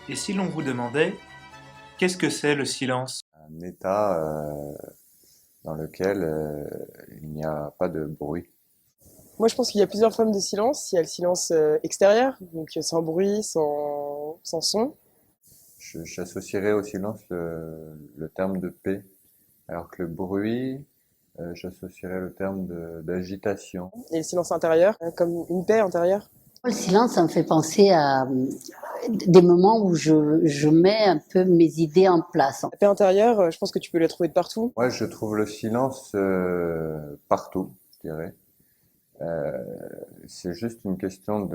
Et si l'on vous demandait, qu'est-ce que c'est le silence? Un état dans lequel il n'y a pas de bruit. Moi, je pense qu'il y a plusieurs formes de silence. Il y a le silence extérieur, donc sans bruit, sans son. J'associerais au silence le terme de paix, alors que le bruit, j'associerais le terme d'agitation. Et le silence intérieur, comme une paix intérieure. Le silence, ça me fait penser à des moments où je mets un peu mes idées en place. La paix intérieure, je pense que tu peux la trouver de partout. Moi, je trouve le silence partout, je dirais. C'est juste une question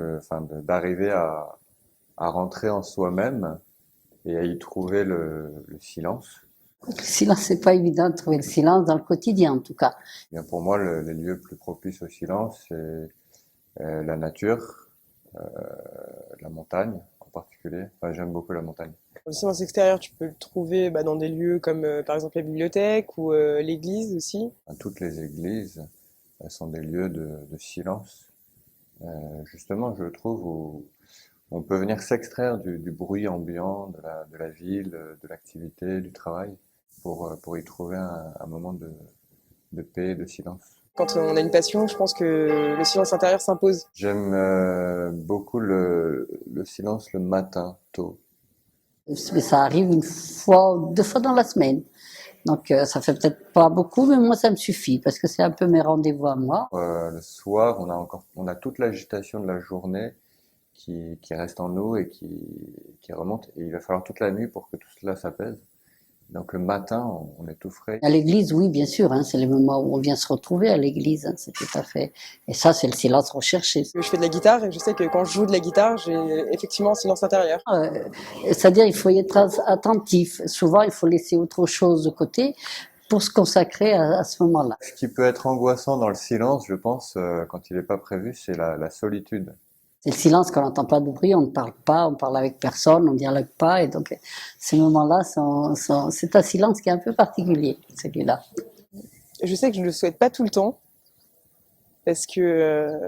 d'arriver à rentrer en soi-même et à y trouver le silence. Le silence, c'est pas évident de trouver le silence dans le quotidien, en tout cas. Bien, pour moi, les lieux plus propices au silence, c'est la nature, la montagne en particulier. Enfin, j'aime beaucoup la montagne. Le silence extérieur, tu peux le trouver dans des lieux comme par exemple la bibliothèque ou l'église aussi. Toutes les églises sont des lieux de silence. Justement, je trouve, où on peut venir s'extraire du bruit ambiant de la ville, de l'activité, du travail, pour y trouver un moment de paix, de silence. Quand on a une passion, je pense que le silence intérieur s'impose. J'aime beaucoup le silence le matin, tôt. Mais ça arrive une fois ou deux fois dans la semaine. Donc ça fait peut-être pas beaucoup, mais moi ça me suffit parce que c'est un peu mes rendez-vous à moi. Le soir, on a toute l'agitation de la journée qui reste en nous et qui remonte. Et il va falloir toute la nuit pour que tout cela s'apaise. Donc le matin, on est tout frais. À l'église, oui, bien sûr, hein, c'est le moment où on vient se retrouver à l'église, hein, c'est tout à fait. Et ça, c'est le silence recherché. Je fais de la guitare et je sais que quand je joue de la guitare, j'ai effectivement un silence intérieur. C'est-à-dire, il faut y être attentif. Souvent, il faut laisser autre chose de côté pour se consacrer à ce moment-là. Ce qui peut être angoissant dans le silence, je pense, quand il n'est pas prévu, c'est la solitude. C'est le silence quand on n'entend pas de bruit, on ne parle pas, on parle avec personne, on ne dialogue pas. Et donc, ces moments-là, c'est un silence qui est un peu particulier, celui-là. Je sais que je ne le souhaite pas tout le temps, parce que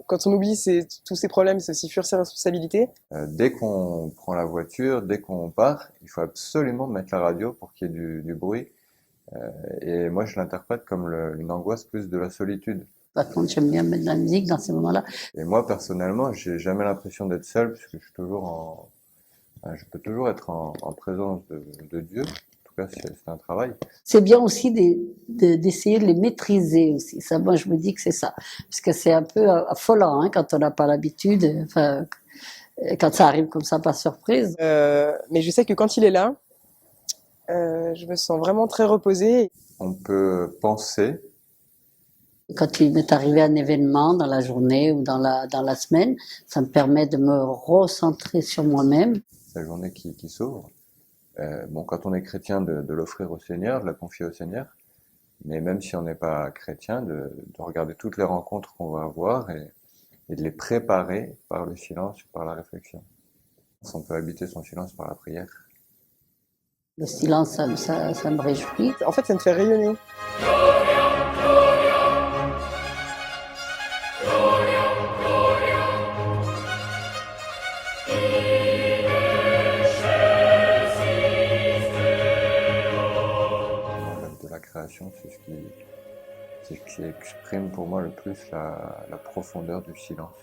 quand on oublie tous ces problèmes, c'est aussi fuir ses responsabilités. Dès qu'on prend la voiture, dès qu'on part, il faut absolument mettre la radio pour qu'il y ait du bruit. Et moi, je l'interprète comme une angoisse plus de la solitude. Par contre, j'aime bien mettre de la musique dans ces moments-là. Et moi, personnellement, j'ai jamais l'impression d'être seul, puisque je suis toujours je peux toujours être en présence de Dieu. En tout cas, c'est un travail. C'est bien aussi d'essayer de les maîtriser aussi. Ça, moi, je me dis que c'est ça. Parce que c'est un peu affolant, hein, quand on n'a pas l'habitude, enfin, quand ça arrive comme ça par surprise. Mais je sais que quand il est là, je me sens vraiment très reposée. On peut penser. Quand il m'est arrivé un événement dans la journée ou dans la semaine, ça me permet de me recentrer sur moi-même. C'est la journée qui s'ouvre. Bon, quand on est chrétien, de l'offrir au Seigneur, de la confier au Seigneur. Mais même si on n'est pas chrétien, de regarder toutes les rencontres qu'on va avoir et de les préparer par le silence, par la réflexion. On peut habiter son silence par la prière. Le silence, ça me réjouit. En fait, ça me fait rayonner. De la création, c'est ce qui exprime pour moi le plus la profondeur du silence.